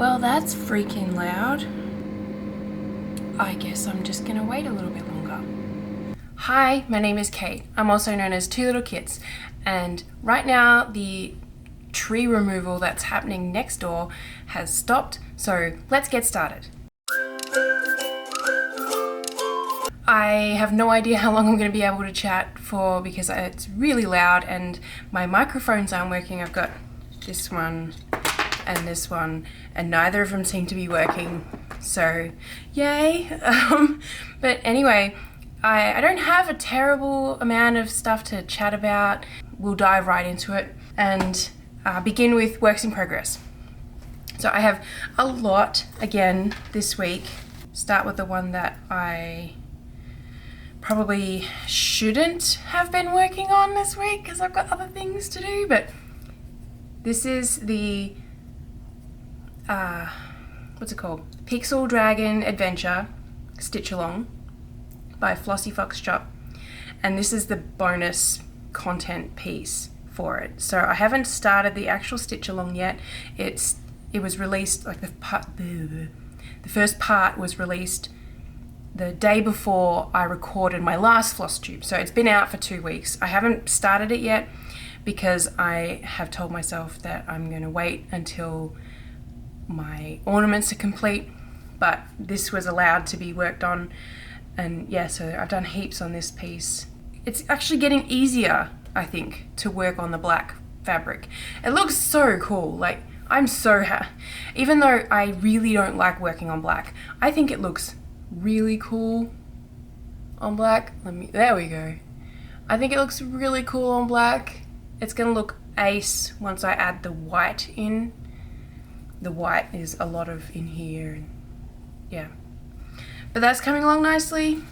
Well, that's freaking loud. I guess I'm just gonna wait a little bit longer. Hi, my name is Kate. I'm also known as twolittlekits, and right now the tree removal that's happening next door has stopped, so let's get started. I have no idea how long I'm going to be able to chat for because it's really loud and my microphones aren't working. I've got this one and this one and neither of them seem to be working, so yay. But anyway, I don't have a terrible amount of stuff to chat about. We'll dive right into it and begin with works in progress. So I have a lot again this week. Start with the one that I probably shouldn't have been working on this week because I've got other things to do, but this is the what's it called? Pixel Dragon Adventure Stitch Along by FlossTube, and this is the bonus content piece for it. So I haven't started the actual stitch along yet. It was released like the first part was released the day before I recorded my last FlossTube. So it's been out for 2 weeks. I haven't started it yet because I have told myself that I'm going to wait until my ornaments are complete, but this was allowed to be worked on, and yeah, so I've done heaps on this piece. It's actually getting easier, I think, to work on the black fabric. It looks so cool. Like, I'm so happy. Even though I really don't like working on black, I think it looks really cool on black. There we go. I think it looks really cool on black. It's gonna look ace once I add the white in. The white is a lot of in here, and yeah. But that's coming along nicely.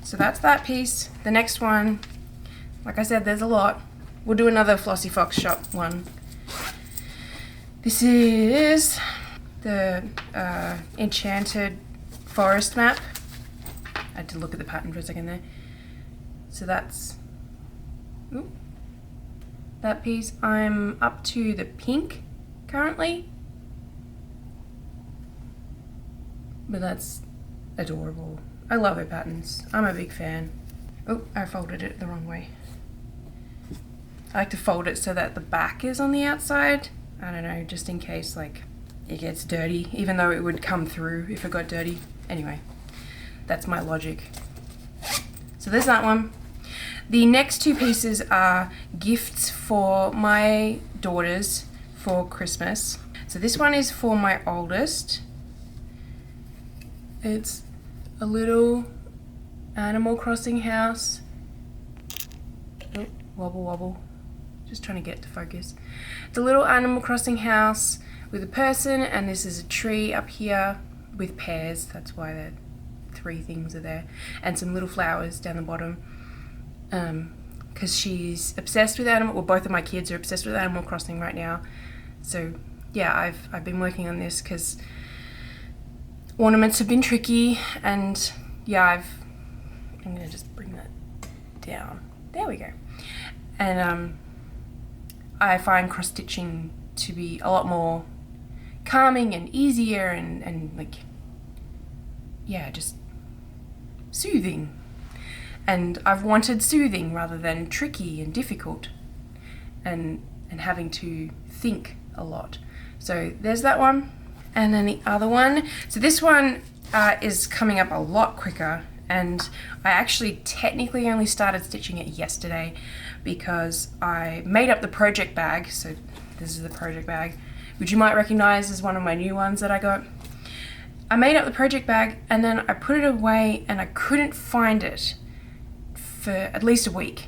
So that's that piece. The next one, like I said, there's a lot. We'll do another Flossy Fox Shop one. This is the Enchanted Forest map. I had to look at the pattern for a second there. So that's that piece. I'm up to the pink currently, but that's adorable. I love her patterns. I'm a big fan. Oh, I folded it the wrong way. I like to fold it so that the back is on the outside. I don't know, just in case like it gets dirty, even though it would come through if it got dirty. Anyway, that's my logic. So there's that one. The next two pieces are gifts for my daughters for Christmas. So this one is for my oldest. It's a little Animal Crossing house. Oh, wobble wobble. Just trying to get to focus. It's a little Animal Crossing house with a person, and this is a tree up here with pears. That's why the 3 things are there, and some little flowers down the bottom. Because she's obsessed with both of my kids are obsessed with Animal Crossing right now. So yeah, I've been working on this because ornaments have been tricky, and yeah, I'm gonna just bring that down. There we go. And I find cross stitching to be a lot more calming and easier and like, yeah, just soothing. And I've wanted soothing rather than tricky and difficult and having to think a lot. So there's that one. And then the other one. So this one is coming up a lot quicker, and I actually technically only started stitching it yesterday because I made up the project bag. So this is the project bag, which you might recognize as one of my new ones that I got. I made up the project bag and then I put it away and I couldn't find it for at least a week.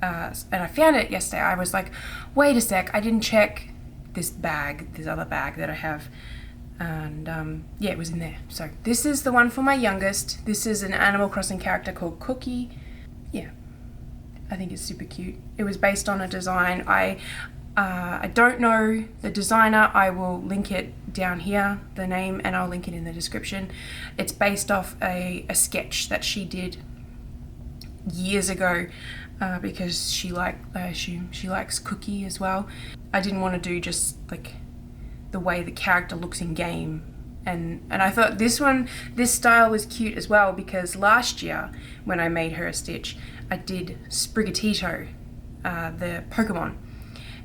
And I found it yesterday. I was like, wait a sec, I didn't check this other bag that I have. And yeah, it was in there. So this is the one for my youngest. This is an Animal Crossing character called Cookie. Yeah, I think it's super cute. It was based on a design. I don't know the designer. I will link it down here, the name, and I'll link it in the description. It's based off a sketch that she did years ago because I assume she likes Cookie as well. I didn't want to do just like the way the character looks in game. And I thought this style was cute as well, because last year when I made her a stitch, I did Sprigatito, the Pokemon,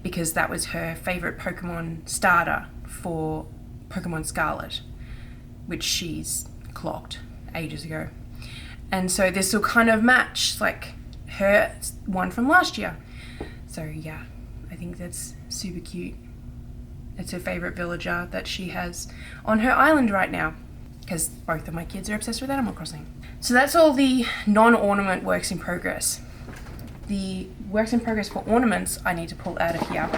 because that was her favorite Pokemon starter for Pokemon Scarlet, which she's clocked ages ago. And so this will kind of match like her one from last year. So yeah, I think that's super cute. It's her favorite villager that she has on her island right now, because both of my kids are obsessed with Animal Crossing. So that's all the non-ornament works in progress. The works in progress for ornaments I need to pull out of here.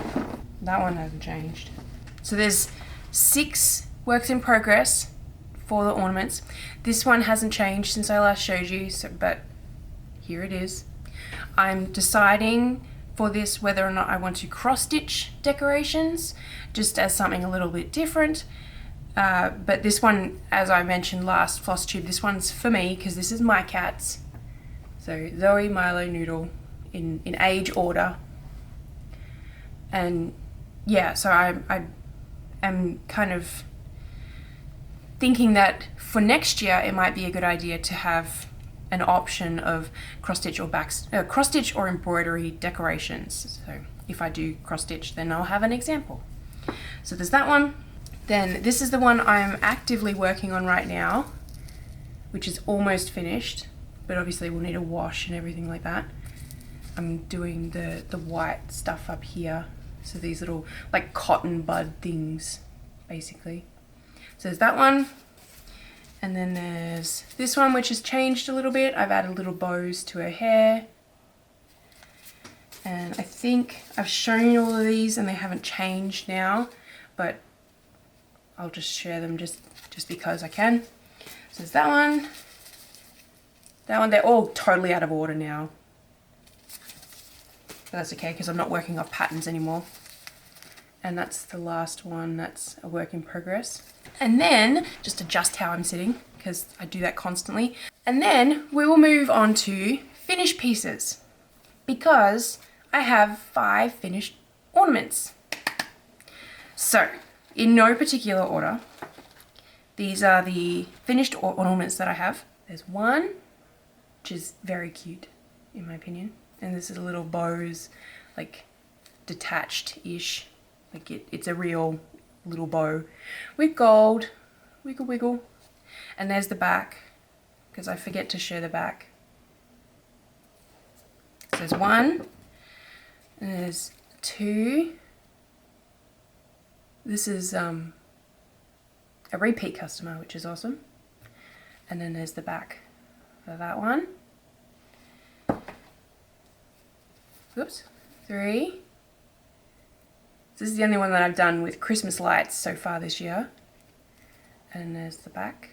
That one hasn't changed. So there's 6 works in progress for the ornaments. This one hasn't changed since I last showed you, but here it is. I'm deciding for this whether or not I want to cross stitch decorations, just as something a little bit different. But this one, as I mentioned last FlossTube, this one's for me because this is my cats. So Zoe, Milo, Noodle in age order. And yeah, so I am kind of thinking that for next year it might be a good idea to have an option of cross stitch or embroidery decorations. So if I do cross stitch, then I'll have an example. So there's that one. Then this is the one I'm actively working on right now, which is almost finished, but obviously we'll need a wash and everything like that. I'm doing the white stuff up here. So these little like cotton bud things, basically. So there's that one. And then there's this one, which has changed a little bit. I've added little bows to her hair. And I think I've shown you all of these and they haven't changed now, but I'll just share them just because I can. So there's that one. That one, they're all totally out of order now. But that's okay because I'm not working off patterns anymore. And that's the last one, that's a work in progress. And then, just adjust how I'm sitting, because I do that constantly. And then we will move on to finished pieces, because I have 5 finished ornaments. So, in no particular order, these are the finished ornaments that I have. There's one, which is very cute, in my opinion. And this is a little bows, like detached-ish. Like it's a real little bow with gold, wiggle wiggle. And there's the back, because I forget to show the back. So there's 1, and there's 2. This is a repeat customer, which is awesome. And then there's the back for that one. Oops, 3. This is the only one that I've done with Christmas lights so far this year. And there's the back.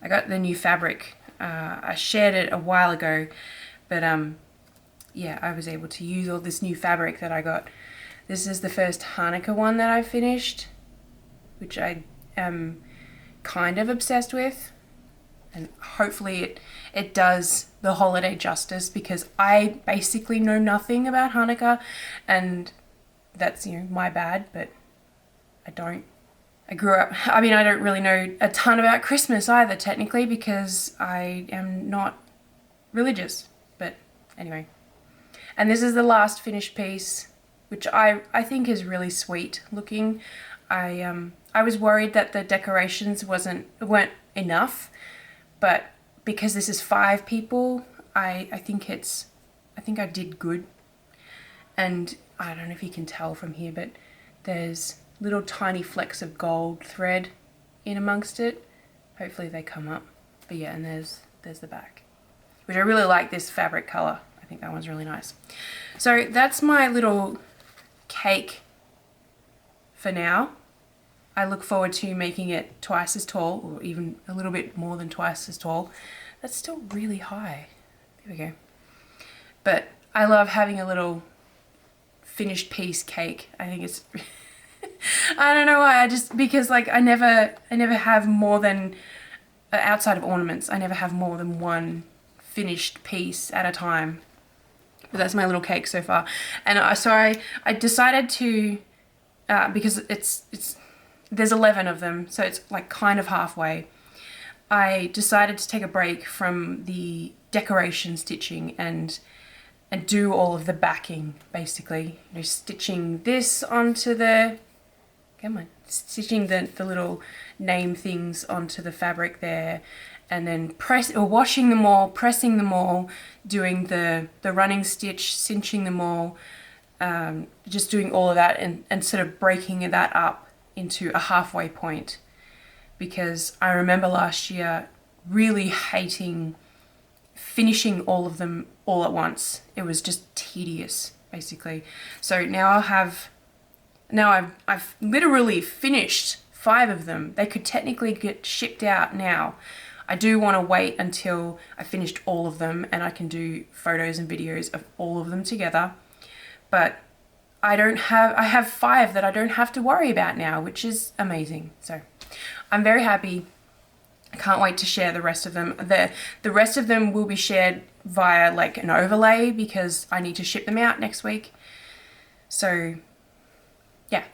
I got the new fabric. I shared it a while ago, but yeah, I was able to use all this new fabric that I got. This is the first Hanukkah one that I finished, which I am kind of obsessed with. And hopefully it does the holiday justice, because I basically know nothing about Hanukkah, and that's, you know, my bad, but I don't. I grew up, I mean, I don't really know a ton about Christmas either, technically, because I am not religious, but anyway. And this is the last finished piece, which I think is really sweet looking. I was worried that the decorations weren't enough, but because this is 5 people, I think I did good. And I don't know if you can tell from here, but there's little tiny flecks of gold thread in amongst it. Hopefully they come up. But yeah, and there's the back, which I really like this fabric color. I think that one's really nice. So that's my little cake for now. I look forward to making it twice as tall, or even a little bit more than twice as tall. That's still really high. There we go. But I love having a little finished piece cake. I think it's I don't know why, because like I never have more than outside of ornaments, I never have more than one finished piece at a time. But that's my little cake so far. And I decided to, because there's 11 of them, so it's like kind of halfway. I decided to take a break from the decoration stitching and do all of the backing, basically. You know, stitching this onto the, stitching the little name things onto the fabric there, and then washing them all, pressing them all, doing the running stitch, cinching them all, just doing all of that and sort of breaking that up into a halfway point. Because I remember last year really hating finishing all of them all at once. It was just tedious, basically. So now I've literally finished 5 of them. They could technically get shipped out now. I do want to wait until I finished all of them and I can do photos and videos of all of them together. But I have 5 that I don't have to worry about now, which is amazing. So I'm very happy. I can't wait to share the rest of them. The rest of them will be shared via like an overlay because I need to ship them out next week. So yeah.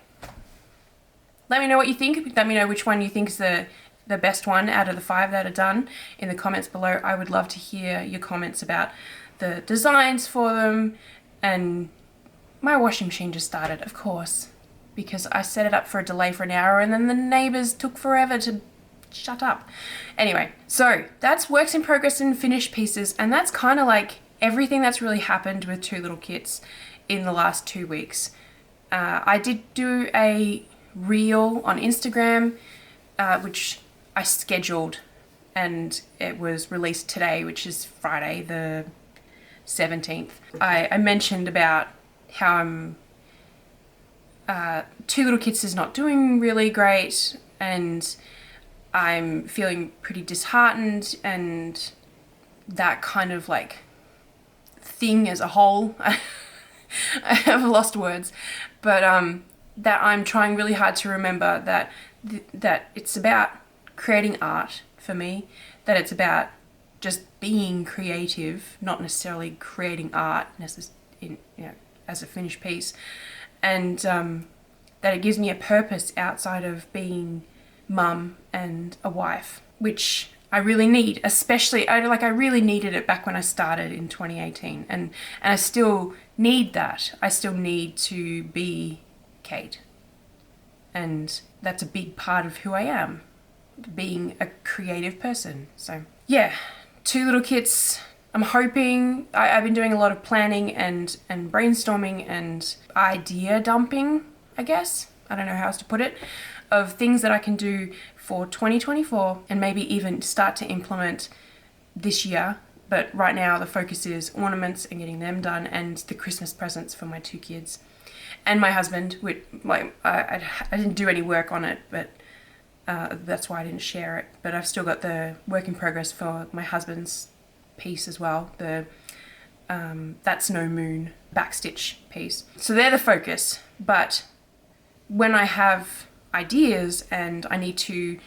Let me know what you think. Let me know which one you think is the best one out of the 5 that are done in the comments below. I would love to hear your comments about the designs for them. And my washing machine just started, of course, because I set it up for a delay for an hour and then the neighbours took forever to shut up. Anyway, so that's works in progress and finished pieces, and that's kind of like everything that's really happened with Two Little Kits in the last 2 weeks. I did do a reel on Instagram, which I scheduled, and it was released today, which is Friday the 17th. I mentioned about how Two Little Kits is not doing really great, and I'm feeling pretty disheartened, and that kind of like thing as a whole. I have lost words, but that I'm trying really hard to remember that that it's about creating art for me, that it's about just being creative, not necessarily creating art as a finished piece, and that it gives me a purpose outside of being mum and a wife, which I really need, especially I really needed it back when I started in 2018, and I still need that. I still need to be Kate, and that's a big part of who I am, being a creative person. So yeah, Two Little Kits. I'm hoping, I've been doing a lot of planning and brainstorming and idea dumping, I guess. I don't know how else to put it, of things that I can do for 2024 and maybe even start to implement this year. But right now the focus is ornaments and getting them done, and the Christmas presents for my 2 kids and my husband. I didn't do any work on it, but that's why I didn't share it. But I've still got the work in progress for my husband's piece as well, the That's No Moon backstitch piece. So they're the focus, but when I have ideas and I need to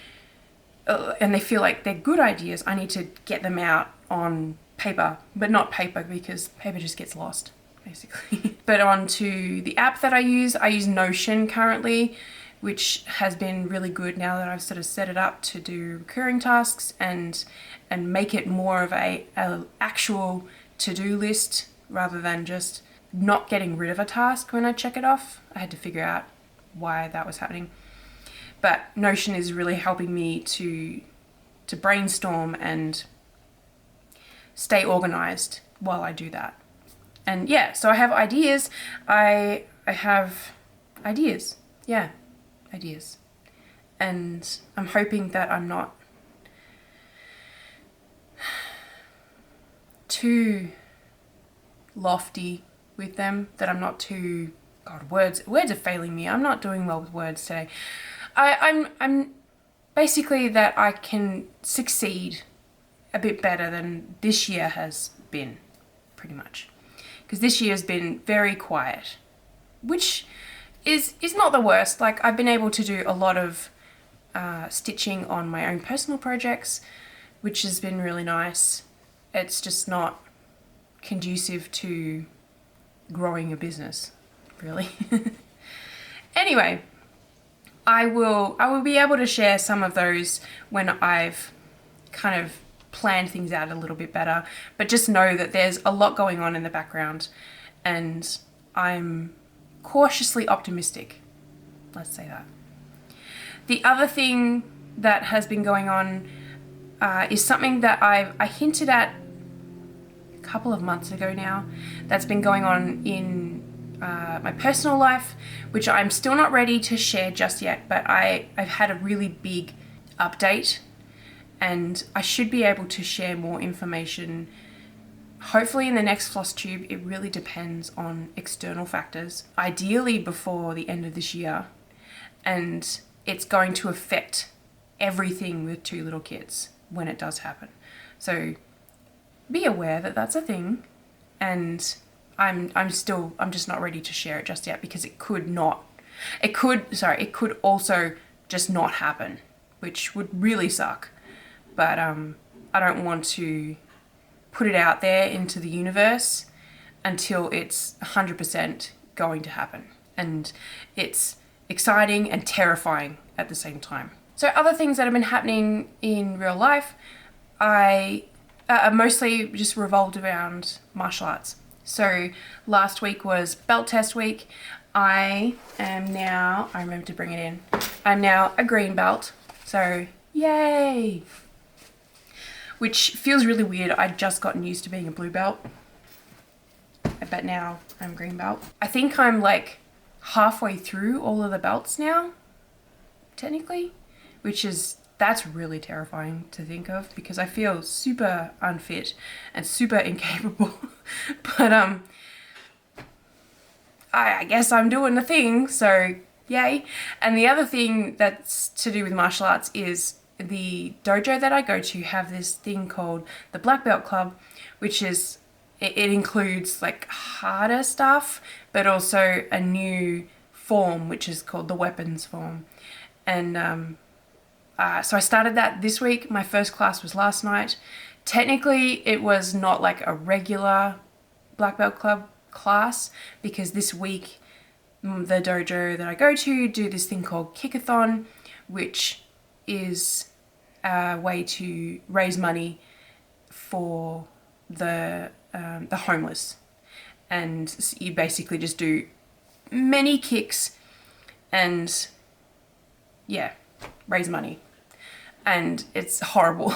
and they feel like they're good ideas, I need to get them out on paper, but not paper because paper just gets lost basically. But onto the app that I use Notion currently, which has been really good now that I've sort of set it up to do recurring tasks and make it more of a actual to-do list rather than just not getting rid of a task when I check it off. I had to figure out why that was happening. But Notion is really helping me to brainstorm and stay organized while I do that. And yeah, so I have ideas. I have ideas. Yeah, ideas. And I'm hoping that I'm not too lofty with them, that I'm not too, God, words are failing me. I'm not doing well with words today. I'm basically that I can succeed a bit better than this year has been, pretty much. Because this year has been very quiet, which is not the worst. Like, I've been able to do a lot of stitching on my own personal projects, which has been really nice. It's just not conducive to growing a business, really. Anyway, I will be able to share some of those when I've kind of planned things out a little bit better, but just know that there's a lot going on in the background and I'm cautiously optimistic. Let's say that. The other thing that has been going on is something that I hinted at a couple of months ago now, that's been going on in my personal life, which I'm still not ready to share just yet, but I've had a really big update and I should be able to share more information hopefully in the next FlossTube. It really depends on external factors, ideally before the end of this year, and it's going to affect everything with Two Little Kits when it does happen. So be aware that that's a thing, and I'm just not ready to share it just yet because it could also just not happen, which would really suck. But I don't want to put it out there into the universe until it's 100% going to happen. And it's exciting and terrifying at the same time. So other things that have been happening in real life, I mostly just revolved around martial arts. So last week was belt test week. I remember to bring it in. I'm now a green belt. So yay! Which feels really weird. I'd just gotten used to being a blue belt, but now I'm green belt. I think I'm like halfway through all of the belts now, technically, that's really terrifying to think of because I feel super unfit and super incapable. But I guess I'm doing the thing, so yay. And the other thing that's to do with martial arts is the dojo that I go to have this thing called the Black Belt Club, which is, it includes like harder stuff, but also a new form, which is called the weapons form. And so I started that this week. My first class was last night. Technically, it was not like a regular Black Belt Club class because this week the dojo that I go to do this thing called Kickathon, which is a way to raise money for the homeless. And you basically just do many kicks and yeah, raise money. And it's horrible.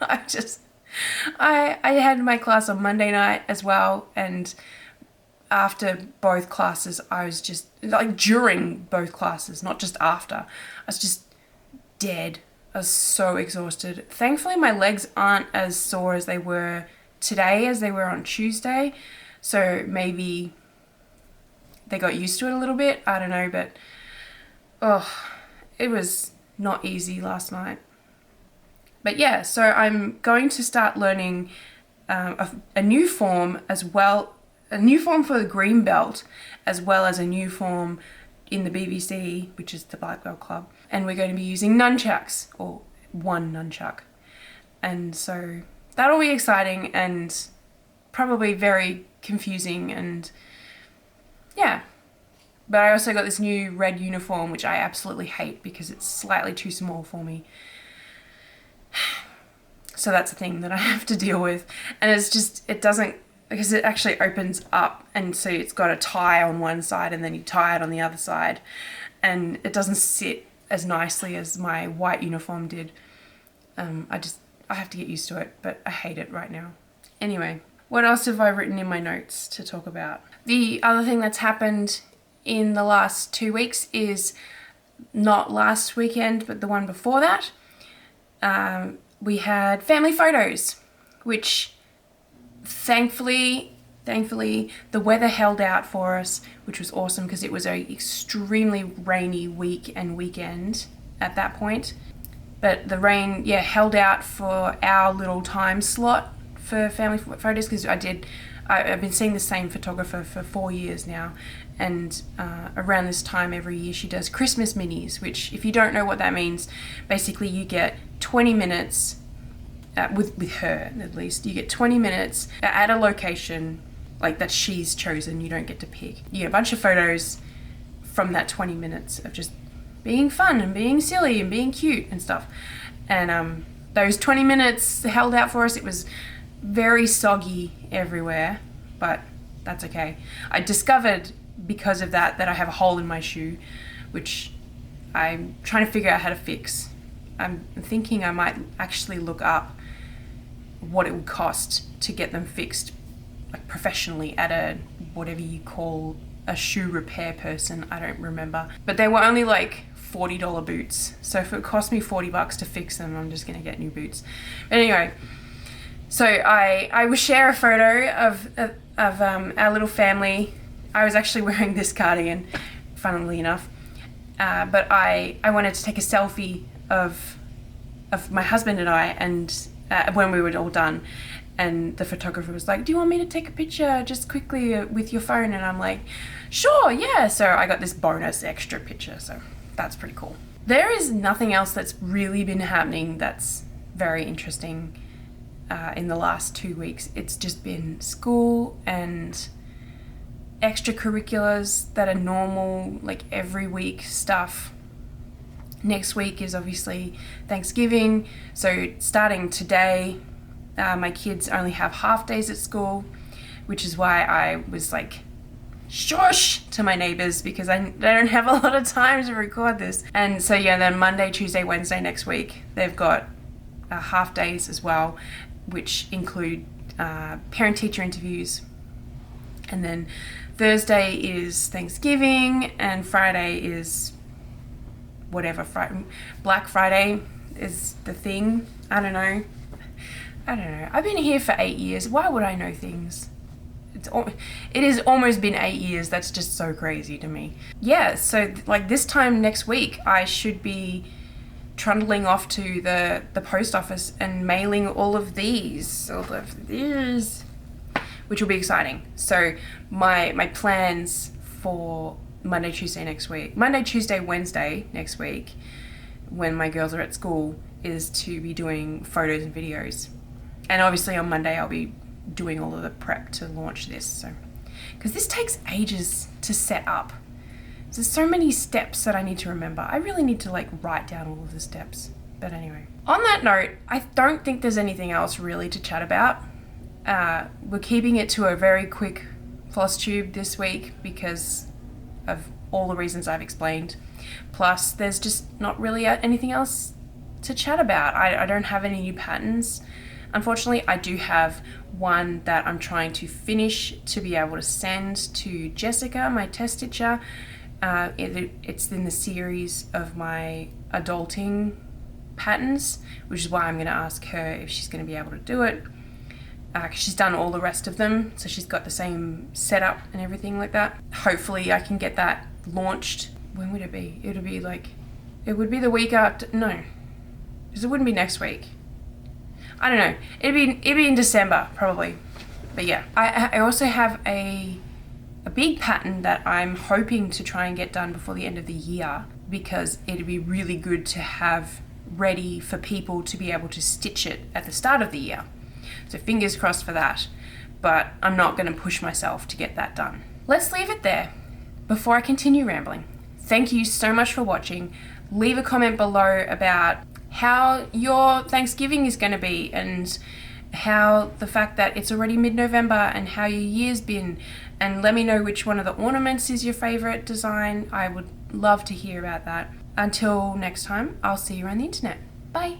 I had my class on Monday night as well, and after both classes I was just like, during both classes, not just after, I was just dead. I was so exhausted. Thankfully my legs aren't as sore as they were today as they were on Tuesday, so maybe they got used to it a little bit, I don't know, but it was not easy last night. But yeah, so I'm going to start learning a new form as well, a new form for the green belt, as well as a new form in the BBC, which is the Black Belt Club. And we're going to be using nunchucks, or one nunchuck. And so that'll be exciting and probably very confusing, and yeah. But I also got this new red uniform, which I absolutely hate because it's slightly too small for me. So that's a thing that I have to deal with. And it's just, it doesn't, because it actually opens up, and so it's got a tie on one side and then you tie it on the other side, and it doesn't sit as nicely as my white uniform did. I have to get used to it, but I hate it right now. Anyway, what else have I written in my notes to talk about? The other thing that's happened in the last 2 weeks is not last weekend, but the one before that. We had family photos, which thankfully the weather held out for us, which was awesome because it was an extremely rainy week and weekend at that point. But the rain, held out for our little time slot for family photos because I've been seeing the same photographer for 4 years now, and around this time every year she does Christmas minis, which, if you don't know what that means, basically you get 20 minutes with her, at least you get 20 minutes at a location like that she's chosen. You don't get to pick. You get a bunch of photos from that 20 minutes of just being fun and being silly and being cute and stuff. And those 20 minutes held out for us. It was very soggy everywhere, but that's okay. I discovered because of that I have a hole in my shoe, which I'm trying to figure out how to fix. I'm thinking I might actually look up what it would cost to get them fixed, like professionally, at a whatever you call a shoe repair person. I don't remember, but they were only like $40 boots. So if it cost me $40 to fix them, I'm just gonna get new boots. But anyway, so I will share a photo of our little family. I was actually wearing this cardigan, funnily enough, but I wanted to take a selfie of my husband and I, and when we were all done, and the photographer was like, do you want me to take a picture just quickly with your phone? And I'm like, sure, yeah. So I got this bonus extra picture, so that's pretty cool. There is nothing else that's really been happening that's very interesting in the last 2 weeks. It's just been school and extracurriculars that are normal, like every week stuff. Next week is obviously Thanksgiving, so starting today, my kids only have half days at school, which is why I was like, shush to my neighbours, because they don't have a lot of time to record this. And so yeah, then Monday, Tuesday, Wednesday next week, they've got half days as well, which include parent-teacher interviews. And then Thursday is Thanksgiving, and Friday is whatever, Black Friday is the thing. I don't know. I've been here for 8 years. Why would I know things? It has almost been 8 years. That's just so crazy to me. Yeah, so like this time next week, I should be trundling off to the post office and mailing all of these, which will be exciting. So my plans for Monday, Tuesday, Wednesday next week, when my girls are at school, is to be doing photos and videos. And obviously on Monday I'll be doing all of the prep to launch this. So, because this takes ages to set up. There's so many steps that I need to remember. I really need to like write down all of the steps. But anyway, on that note, I don't think there's anything else really to chat about. We're keeping it to a very quick FlossTube this week because of all the reasons I've explained. Plus, there's just not really anything else to chat about. I don't have any new patterns. Unfortunately, I do have one that I'm trying to finish to be able to send to Jessica, my test stitcher. It's in the series of my adulting patterns, which is why I'm going to ask her if she's going to be able to do it. She's done all the rest of them, so she's got the same setup and everything like that. Hopefully I can get that launched. When would it be? It would be the week after. No, because it wouldn't be next week. I don't know. It'd be in December probably. But yeah, I also have a big pattern that I'm hoping to try and get done before the end of the year, because it'd be really good to have ready for people to be able to stitch it at the start of the year. So fingers crossed for that, but I'm not going to push myself to get that done. Let's leave it there before I continue rambling. Thank you so much for watching. Leave a comment below about how your Thanksgiving is going to be, and how the fact that it's already mid-November, and how your year's been, and let me know which one of the ornaments is your favorite design. I would love to hear about that. Until next time, I'll see you around the internet. Bye.